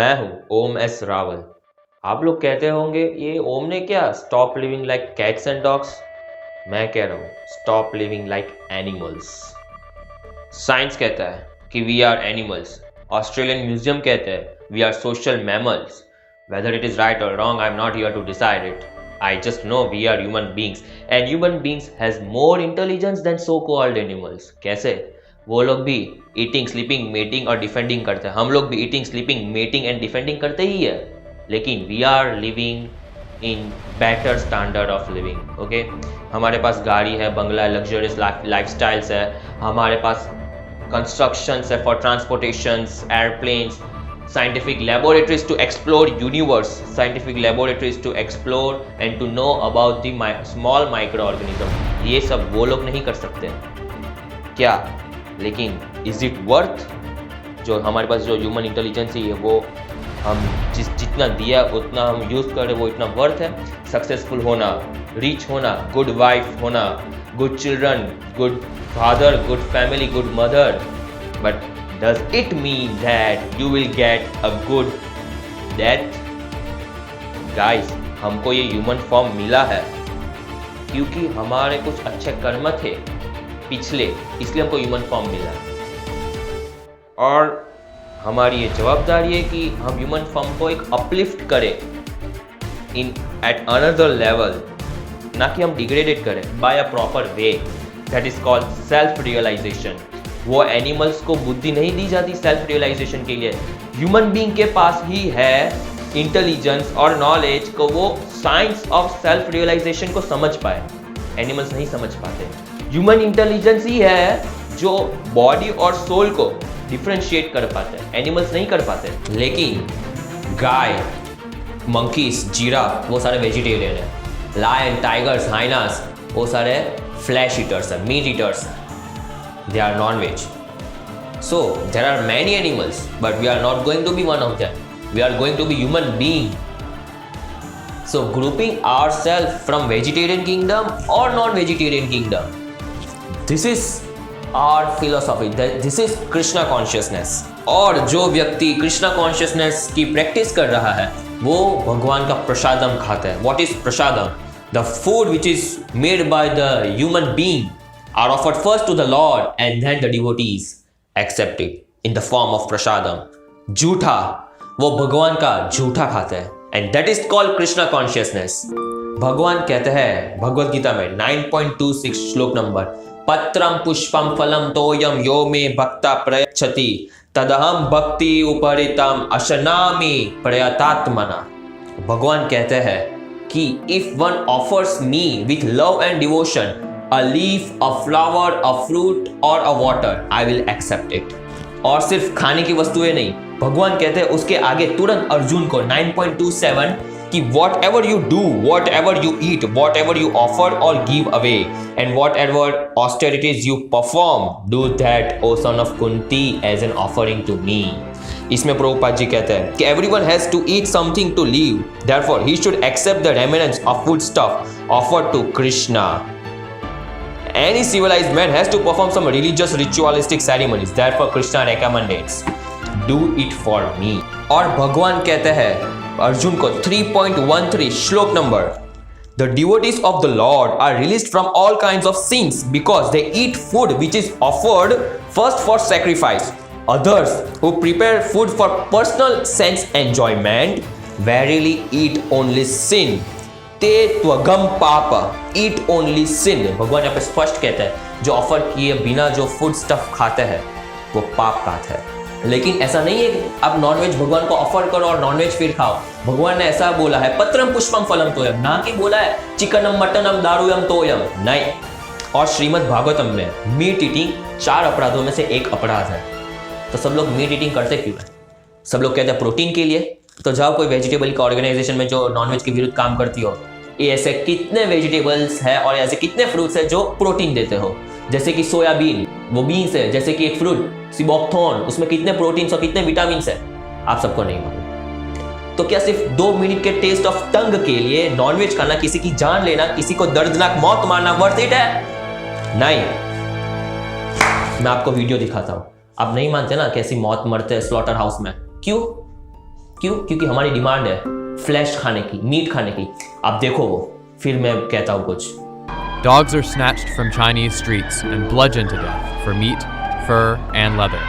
मैं हूँ ओम एस रावल। आप लोग कहते होंगे ये ओम ने क्या stop living like cats and dogs. मैं कह रहा हूँ stop living like animals. Science कहता है कि we are animals. Australian museum कहते हैं we are social mammals. Whether it is right और wrong, I am not here to decide it. I just know we are human beings and human beings has more intelligence than so-called animals. कैसे? वो लोग भी eating sleeping mating और defending करते हैं, हम लोग भी eating sleeping mating and defending करते ही है, लेकिन we are living in better standard of living. Okay, हमारे पास गाड़ी है, बंगला है, लग्जरियस लाइफस्टाइल्स है, हमारे पास कंस्ट्रक्शंस है for transportations, airplanes, scientific laboratories to explore universe, scientific laboratories to explore and to know about the small microorganism. ये सब वो लोग नहीं कर सकते क्या? लेकिन is it worth? जो हमारे पास जो ह्यूमन इंटेलिजेंस है वो हम जितना दिया उतना हम यूज़ करें, वो इतना वर्थ है? सक्सेसफुल होना, रिच होना, गुड वाइफ होना, good children, good father, good family, good mother, but does it mean that you will get a good death? Guys, हमको ये ह्यूमन फॉर्म मिला है क्योंकि हमारे कुछ अच्छे कर्म थे पिछले, इसलिए हमको ह्यूमन फॉर्म मिला. और हमारी ये जवाबदारी है कि हम ह्यूमन फॉर्म को एक अपलिफ्ट करें इन एट अनदर लेवल, ना कि हम डिग्रेडेड करें by a proper way. That is called self realization. वो एनिमल्स को बुद्धि नहीं दी जाती सेल्फ रियलाइजेशन के लिए. ह्यूमन बीइंग के पास ही है इंटेलिजेंस और नॉलेज को वो साइंस ऑफ सेल्फ रियलाइजेशन को समझ पाए. एनिमल्स नहीं समझ पाते. ह्यूमन इंटेलिजेंस ही है जो बॉडी और सोल को डिफरेंशिएट कर पाते हैं, एनिमल्स नहीं कर पाते. लेकिन गाय, मंकीज, जिराफ वो सारे वेजिटेरियन है. लायन, टाइगर्स, हाइनास वो सारे फ्लैश ईटर्स है, meet eaters. They are non-veg. So there are many animals, but we are not going to be one of them. We are going to be human being. So grouping ourselves from vegetarian kingdom or non-vegetarian kingdom, this is our philosophy. This is Krishna consciousness. और जो व्यक्ति Krishna consciousness की practice कर रहा है वो भगवान का प्रसादम खाता है. What is prasadam? The food which is made by the human being are offered first to the Lord and then the devotees accept it in the form of prasadam. झूठा, वो भगवान का झूठा खाता है and that is called Krishna consciousness. भगवान कहते हैं भगवद गीता में 9.26 श्लोक नंबर, पत्रम पुष्पम फलम तोयम यो मे भक्ता प्रयच्छति तदहम भक्ति उपरितम अशनामि प्रयतात्मना. भगवान कहते हैं कि if one offers me with love and devotion a leaf, a flower, a fruit or a water, I will accept it. और सिर्फ खाने की वस्तुएं नहीं, भगवान कहते हैं उसके आगे तुरंत अर्जुन को 9.27 कि whatever you do, whatever you eat, whatever you offer or give away, and whatever austerities you perform, do that, O son of Kunti, as an offering to me. इसमें प्रभुपाद जी कहते हैं कि everyone has to eat something to live, therefore he should accept the remnants of food stuff offered to Krishna. Any civilized man has to perform some religious ritualistic ceremonies. Therefore, Krishna recommends, do it for me. और भगवान कहते हैं अर्जुन को 3.13 श्लोक number, the devotees of the Lord are released from all kinds of sins because they eat food which is offered first for sacrifice. Others who prepare food for personal sense enjoyment verily eat only sin. ते त्वगम पाप, eat only सिन. भगवान यहाँ पे स्पष्ट कहते हैं जो offer किए बिना जो फूड स्टफ खाते हैं वो पाप खाते हैं. लेकिन ऐसा नहीं है कि आप नॉनवेज भगवान को ऑफर करो और नॉनवेज फिर खाओ. भगवान ने ऐसा बोला है पत्रम पुष्पम फलम तोयम, ना कि बोला है चिकनम मटनम दारुयम तोयम, नहीं. और श्रीमद् भागवतम में मीट ईटिंग 4 अपराधों में से एक अपराध है. तो सब लोग मीट ईटिंग करते क्यों है? सब लोग कहते हैं प्रोटीन के लिए. तो जाओ कोई वेजिटेबल का ऑर्गेनाइजेशन में जो नॉनवेज के विरुद्ध काम करती हो, ये ऐसे कितने वेजिटेबल्स हैं और ऐसे कितने फ्रूट्स हैं जो प्रोटीन देते हो, जैसे कि सोयाबीन, वो बीन्स है, जैसे कि एक फ्रूट सिबोक्थोन, उसमें कितने प्रोटीन्स और कितने विटामिन्स है आप सबको नहीं मालूम. तो क्या सिर्फ 2 मिनट के टेस्ट ऑफ टंग के लिए नॉनवेज खाना, किसी की जान लेना, किसी को दर्दनाक मौत मारना वर्थ इट है? नहीं. मैं आपको वीडियो दिखाता हूं, आप नहीं मानते ना कैसी मौत मरते हैं स्लॉटर हाउस में. क्यों? क्यों? क्योंकि हमारी डिमांड है फ्लैश खाने की, मीट खाने की। आप देखो वो, फिर मैं कहता हूँ कुछ। Dogs are snatched from Chinese streets and bludgeoned to death for meat, fur, and leather.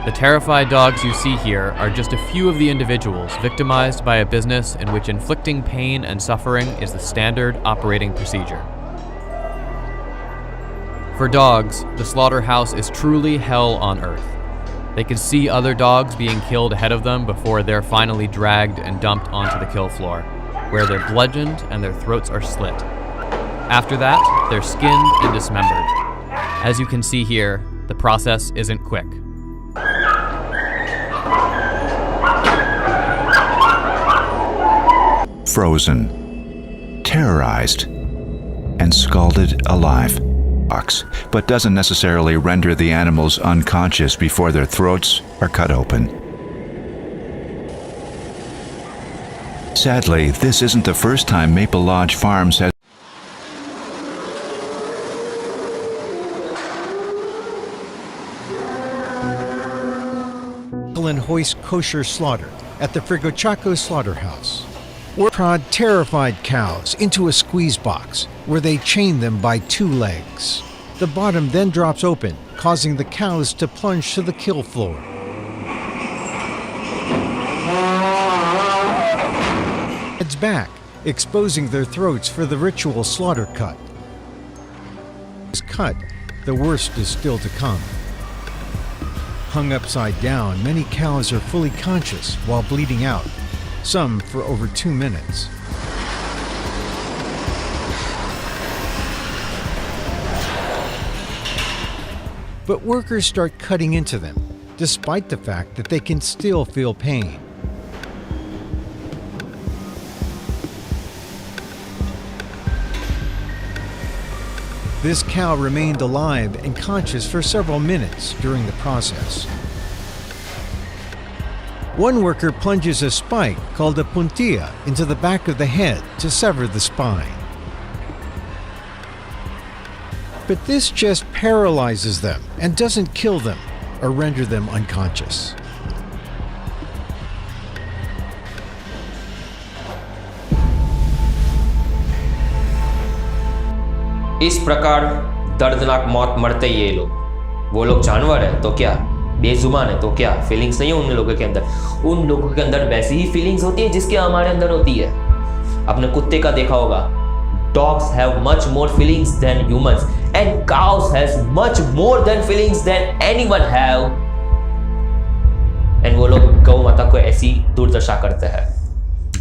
The terrified dogs you see here are just a few of the individuals victimized by a business in which inflicting pain and suffering is the standard operating procedure. For dogs, the slaughterhouse is truly hell on earth. They can see other dogs being killed ahead of them before they're finally dragged and dumped onto the kill floor, where they're bludgeoned and their throats are slit. After that, they're skinned and dismembered. As you can see here, the process isn't quick. Frozen, terrorized, and scalded alive. But doesn't necessarily render the animals unconscious before their throats are cut open. Sadly, this isn't the first time Maple Lodge Farms has and hoist kosher slaughter at the Frigochaco slaughterhouse, or prod terrified cows into a squeeze box where they chain them by 2 legs. The bottom then drops open, causing the cows to plunge to the kill floor. Heads back, exposing their throats for the ritual slaughter cut. Cut, the worst is still to come. Hung upside down, many cows are fully conscious while bleeding out, some for over 2 minutes. But workers start cutting into them, despite the fact that they can still feel pain. This cow remained alive and conscious for several minutes during the process. One worker plunges a spike called a puntilla into the back of the head to sever the spine. But this just paralyzes them and doesn't kill them or render them unconscious. इस प्रकार दर्दनाक मौत मरते ही ये लोग। वो लोग जानवर है तो क्या, बेजुबान है तो क्या, फीलिंग्स नहीं है उन लोगों के अंदर। उन लोगों के अंदर वैसी ही फीलिंग्स होती है जिसके हमारे अंदर होती है। आपने कुत्ते का देखा होगा, dogs have much more feelings than humans and cows has much more than feelings than anyone have, and वो लोग गौ माता को ऐसी दुर्दशा करते हैं।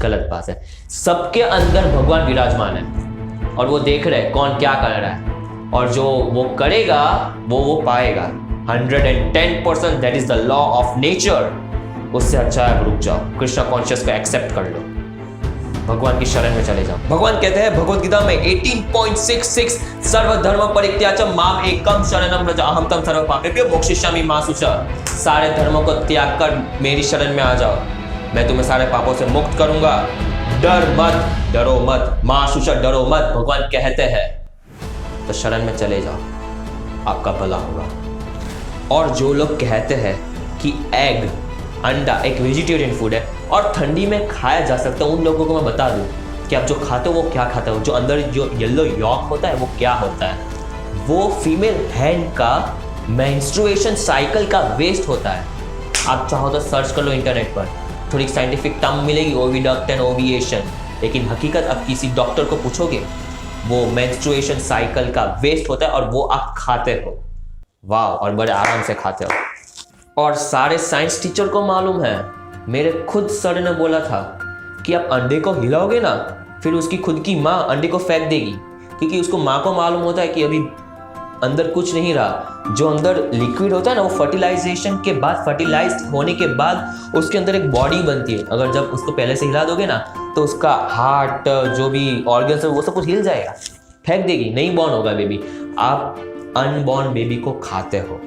गलत बात है। सबके अंदर भगवान विराजमान है और वो देख रहे हैं कौन क्या कर रहा है, और जो वो करेगा वो पाएगा। 110% that is the law of nature. उससे अच्छा है रुक जाओ, कृष्णा कॉन्शियस को एक्सेप्ट कर लो, भगवान की शरण में चले जाओ। भगवान कहते हैं भगवत गीता में 18.66 सर्वधर्म परित्याज्य माम एकम शरणम व्रज अहम तम सर्व पापेभ्यो मोक्षयिष्यामि मा शुचः। सारे धर्मों को त्याग कर मेरी शरण में आ जाओ, मैं तुम्हें सारे पापों से मुक्त करूंगा। डर मत, डरो मत, मां शुचः डरो मत, भगवान कहते हैं। तो शरण में चले जाओ, आपका भला होगा। और जो लोग कहते हैं कि एग, अंडा एक वेजिटेरियन फूड है और ठंडी में खाया जा सकता है, उन लोगों को मैं बता दूं कि आप जो खाते हो वो क्या खाते हो। जो अंदर जो येलो यॉक होता है वो क्या होता है, वो फीमेल हैंड का मेंस्ट्रुएशन साइकिल का वेस्ट होता है। आप चाहो तो सर्च कर लो इंटरनेट पर, थोड़ी साइंटिफिक टर्म मिलेगी, ओविडक्ट एंड ओविएशन, लेकिन हकीकत आप किसी डॉक्टर को पूछोगे वो मेंस्ट्रुएशन साइकिल का वेस्ट होता है और वो आप खाते हो। वाह, और बड़े आराम से खाते हो। और सारे साइंस टीचर को मालूम है, मेरे खुद सर ने बोला था कि आप अंडे को हिलाओगे ना, फिर उसकी खुद की माँ अंडे को फेंक देगी, क्योंकि उसको माँ को मालूम होता है कि अभी अंदर कुछ नहीं रहा। जो अंदर लिक्विड होता है ना, वो फर्टिलाइजेशन के बाद, फर्टिलाइज्ड होने के बाद उसके अंदर एक बॉडी बनती है। अगर जब उसको पहले से हिला दोगे ना तो उसका हार्ट, जो भी ऑर्गन्स है वो सब कुछ हिल जाएगा, फेंक देगी, नहीं बॉर्न होगा बेबी। आप अनबॉर्न बेबी को खाते हो।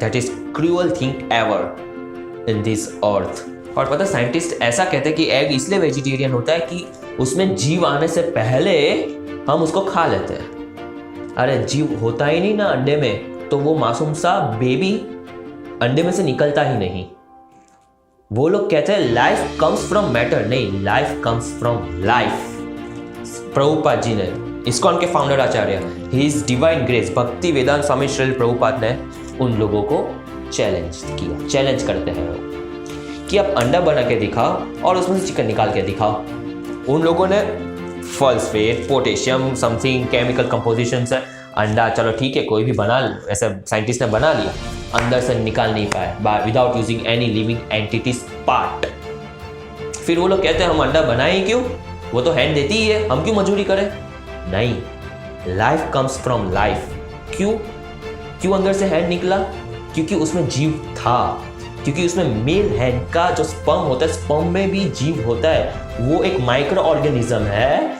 That is cruel thing ever in this earth. और पता साइंटिस्ट ऐसा कहते हैं कि एग इसलिए वेजिटेरियन होता है कि उसमें जीव आने से पहले हम उसको खा लेते हैं। अरे जीव होता ही नहीं ना अंडे में, तो वो मासूम सा बेबी अंडे में से निकलता ही नहीं। वो लोग कहते हैं लाइफ कम्स फ्रॉम मैटर, नहीं, life comes from life. Prabhupada ji ने, इस्कॉन के founder Acharya, his divine grace Bhaktivedanta स्वामी श्रील प्रभुपाद ने उन लोगों को चैलेंज किया, चैलेंज करते हैं वो कि आप अंडा बना के दिखाओ और उसमें से चिकन निकाल के दिखाओ। उन लोगों ने phosphate, potassium, something chemical composition है, अंडा चलो ठीक है कोई भी बना, ऐसा साइंटिस्ट ने बना लिया, अंदर से निकाल नहीं पाए without using any living entities part. फिर वो लोग कहते हैं हम अंडा बनाए ही क्यों, वो तो हैंड देती ही है, हम क्यों मजदूरी करें। नहीं, लाइफ कम्स फ्रॉम लाइफ। क्यों अंदर से हैंड निकला, क्योंकि उसमें जीव था, क्योंकि उसमें मेल हैंड का जो स्पर्म होता है, स्पर्म में भी जीव होता है, वो एक माइक्रो ऑर्गेनिज्म है,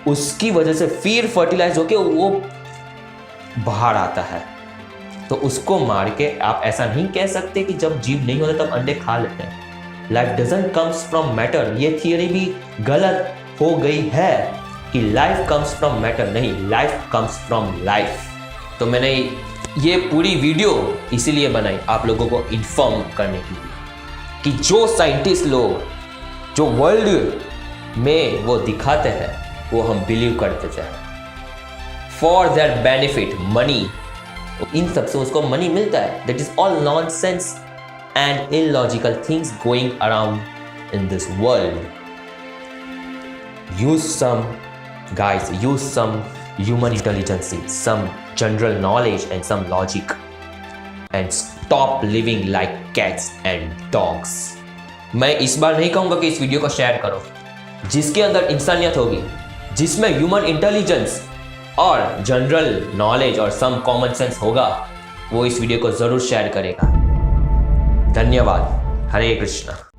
उसकी वजह से फिर फर्टिलाइज होके वो बाहर आता है। तो उसको मार के आप ऐसा नहीं कह सकते कि जब जीव नहीं होता तब अंडे खा लेते हैं। Life doesn't comes from matter, ये थियरी भी गलत हो गई है कि लाइफ कम्स फ्रॉम मैटर, नहीं, लाइफ कम्स फ्रॉम लाइफ। तो मैंने ये पूरी वीडियो इसीलिए बनाई आप लोगों को इन्फॉर्म करने के लिए कि जो साइंटिस्ट लोग जो वर्ल्ड में वो दिखाते हैं वो हम बिलीव करते जाए फॉर देयर बेनिफिट, मनी, इन सबसे उसको मनी मिलता है। That is all nonsense and illogical things going around in this world. Use some guys, use some human intelligence, some general knowledge and some logic and stop living like cats and dogs। मैं इस बार नहीं कहूँगा कि इस video को share करो, जिसके अंदर इंसानियत होगी, जिसमें ह्यूमन इंटेलिजेंस और जनरल नॉलेज और सम कॉमन सेंस होगा, वो इस वीडियो को ज़रूर शेयर करेगा। धन्यवाद। हरे कृष्णा।